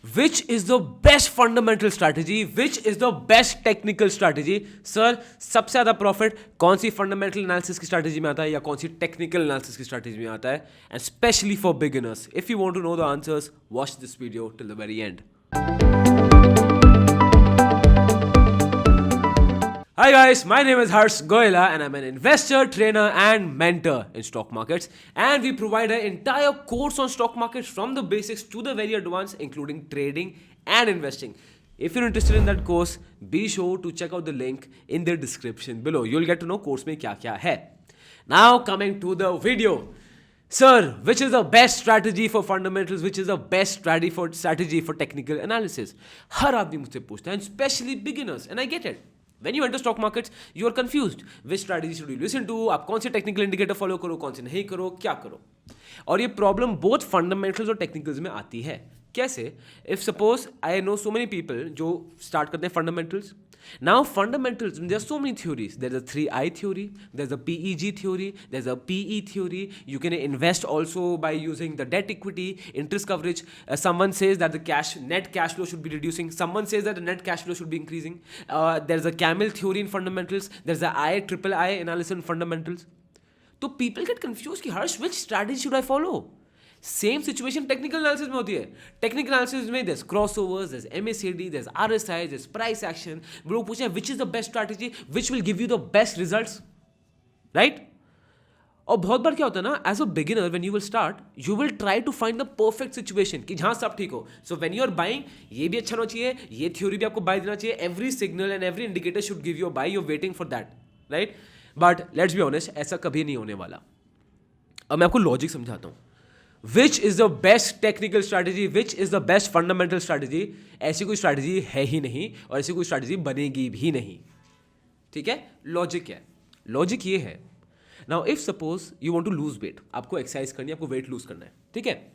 Which is the best fundamental strategy? Which is the best technical strategy? Sir सबसे ज़्यादा profit कौन सी fundamental analysis की strategy में आता है या कौन सी टेक्निकल एनालिसिस की स्ट्रैटेजी में आता है? And specially for beginners, if you want to know the answers, watch this video till the very end. Hi guys, my name is Harsh Goyla and I'm an investor, trainer and mentor in stock markets, and we provide an entire course on stock markets from the basics to the very advanced, including trading and investing. If you're interested in that course, be sure to check out the link in the description below. You'll get to know course में क्या क्या है. Now coming to the video. Sir, which is the best strategy for fundamentals? Which is the best strategy for technical analysis? हर आदमी मुझसे पूछता है, and especially beginners, and I get it. When you enter stock markets, you are confused. Which strategy should you listen to? आप कौन से technical indicator follow करो, कौन से नहीं करो, क्या करो? और ये प्रॉब्लम बोथ फंडामेंटल्स और टेक्निकल्स में आती है. कैसे? If suppose I know so many people जो स्टार्ट करते हैं fundamentals. Now fundamentals, there are so many theories. There's a 3I theory, there's a PEG theory, there's a PE theory. You can invest also by using the debt equity, interest coverage. Someone says that the net cash flow should be reducing. Someone says that the net cash flow should be increasing. There's a camel theory in fundamentals. There's a triple I analysis in fundamentals. So people get confused कि Harsh, which strategy should I follow? Same situation technical analysis में होती है. Technical analysis में there's crossovers, there's MACD, there's RSI, there's price action. लोग पूछे which is the best strategy, which will give you the best results, right? और बहुत बार क्या होता है ना, as a beginner when you will start, you will try to find the perfect situation कि जहां सब ठीक हो. So when you are buying, ये भी अच्छा होना चाहिए, ये थ्योरी भी आपको बाय देना चाहिए. Every signal and every indicator should give you a buy. You are waiting for that, right? But let's be honest, ऐसा कभी नहीं होने वाला. अब मैं आपको लॉजिक समझाता हूं. Which is the best technical strategy? Which is the best fundamental strategy? ऐसी कोई स्ट्रैटेजी है ही नहीं और ऐसी कोई स्ट्रैटेजी बनेगी भी नहीं. ठीक है? लॉजिक क्या है? लॉजिक ये है, now if suppose you want to lose weight, आपको एक्सरसाइज करनी है, आपको वेट लूज करना है, ठीक है?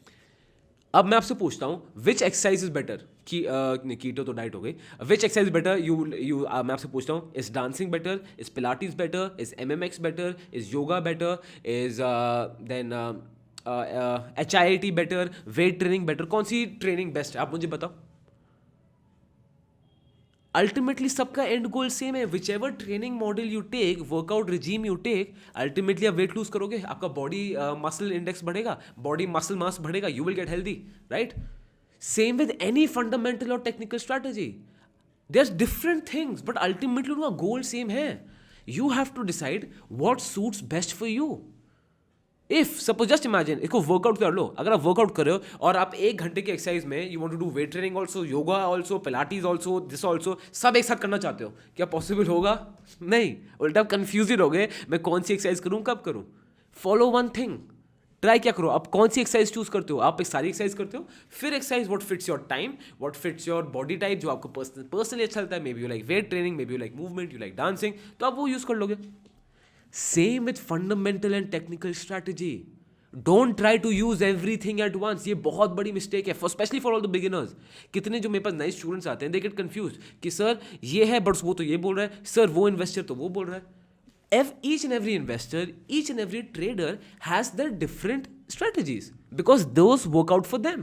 अब मैं आपसे पूछता हूँ, which exercise is better? Keto तो डाइट हो गई. Which exercise better? मैं आपसे पूछता हूँ, is dancing better? Is pilates better? Is MMX better? Is yoga better? Is then HIIT better? Weight training better? कौन सी ट्रेनिंग बेस्ट है? आप मुझे बताओ. अल्टीमेटली सबका एंड गोल सेम है. Whichever training model you take, workout regime you take, ultimately आप weight lose करोगे, आपका बॉडी मसल इंडेक्स बढ़ेगा, बॉडी मसल मास बढ़ेगा, you will get healthy, right? Same with any fundamental और technical strategy. There are different things but ultimately उनका goal same है. You have to decide what suits best for you. If suppose just imagine, इसको workout कर लो. अगर आप workout कर रहे हो और आप 1 घंटे की एक्सरसाइज में you want to do weight training also, yoga also, pilates also, this also, सब एक साथ करना चाहते हो, क्या पॉसिबल होगा? नहीं. उल्टा आप कंफ्यूज हो गए, मैं कौन सी एक्सरसाइज करूं, कब करूं? Follow one thing. ट्राई क्या करो, आप कौन सी एक्सरसाइज चूज करते हो? आप एक सारी एक्सरसाइज करते हो, फिर exercise what fits your time, what fits your body type, जो आपको पर्सनली अच्छा लगता है. Maybe you like weight training, maybe you like movement, you like dancing, तो आप वो यूज कर लोगे. Same with fundamental and technical strategy. Don't try to use everything at once. ये बहुत बड़ी मिस्टेक है, specially for all the beginners. कितने जो मेरे पास नए स्टूडेंट्स आते हैं, दे गेट कंफ्यूज कि सर ये है बट वो तो ये बोल रहा है, सर वो इन्वेस्टर तो वो बोल रहा है. Each and every investor, each and every trader has their different strategies because those work out for them.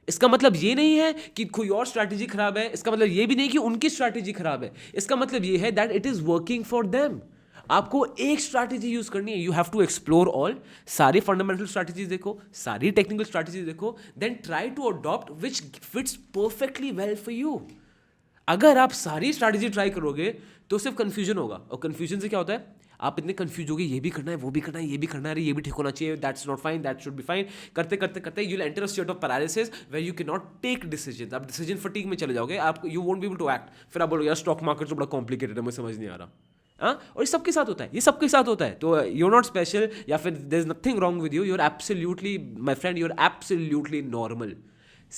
इसका मतलब ये नहीं है कि कोई और स्ट्रैटेजी खराब है. इसका मतलब ये भी नहीं कि उनकी स्ट्रैटेजी खराब है. इसका मतलब ये है that it is working for them. आपको एक स्ट्रैटेजी यूज करनी है. You have to explore all. सारी फंडामेंटल स्ट्रैटेजीज देखो, सारी टेक्निकल स्ट्रैटेजीज देखो, then try to adopt which fits perfectly well for you. अगर आप सारी स्ट्रैटेजी ट्राई करोगे तो सिर्फ कंफ्यूजन होगा, और कंफ्यूजन से क्या होता है, आप इतने कंफ्यूज होगे, ये भी करना है, वो भी करना है, ये भी करना है, ये भी ठीक होना चाहिए, that's not fine, that should be fine. करते करते करते you will enter a state of paralysis where you can not take decision. आप डिसीजन फटीग में चले जाओगे, आप you won't be able to act. फिर आप बोलोगे यार स्टॉक मार्केट तो बड़ा कॉम्प्लिकेटेड है, मुझे समझ नहीं आ रहा. हाँ, और ये सबके साथ होता है, ये सबके साथ होता है. तो यू आर नॉट स्पेशल या फिर there is nothing wrong with you. You are absolutely my friend, you are absolutely normal.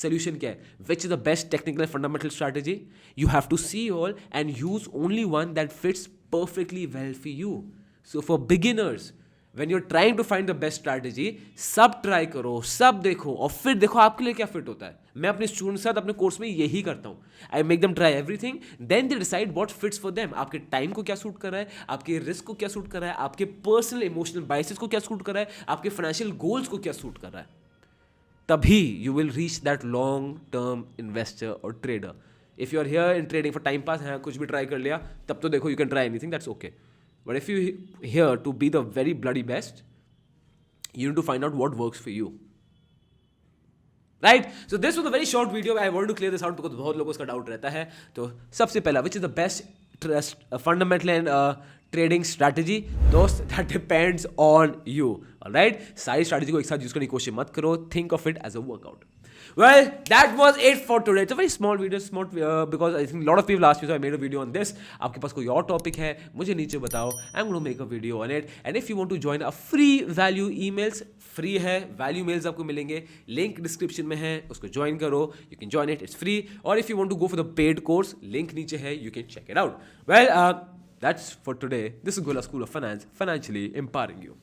Solution क्या है? Which is the best technical and fundamental strategy? You have to see all and use only one that fits perfectly well for you. So for beginners, when you're trying to find the best strategy, सब try करो, सब देखो और फिर देखो आपके लिए क्या फिट होता है. मैं अपने स्टूडेंट के साथ अपने कोर्स में यही करता हूँ. I make them try everything, then they decide what fits for them. आपके टाइम को क्या सूट कर रहा है, आपके रिस्क को क्या सूट कर रहा है, आपके पर्सनल इमोशनल बाइसेस को क्या सूट कर रहा है, आपके फाइनेंशियल गोल्स को क्या सूट कर रहा है. तभी you will reach that long term investor or trader. If you are here in trading for time pass, हाँ कुछ भी try कर लिया, तब तो देखो you can try anything, that's okay. But if you here to be the very bloody best, you need to find out what works for you. Right? So this was a very short video. I wanted to clear this out because बहुत लोगों को इसका doubt रहता है. तो सबसे पहला, which is the best trust fundamental and trading strategy, दोस्त, that depends on you. Alright? सारी strategy को एक साथ यूज करने की कोशिश मत करो. Think of it as a workout. Well, that was it for today. It's a very small video, because I think a lot of people asked me, so I made a video on this. आपके पास कोई और topic है, मुझे नीचे बताओ. I'm going to make a video on it. And if you want to join a free value emails, free है, value mails आपको मिलेंगे. Link description में है, उसको join करो. You can join it, it's free. Or if you want to go for the paid course, link नीचे है, you can check it out. Well, that's for today. This is Gola School of Finance, financially empowering you.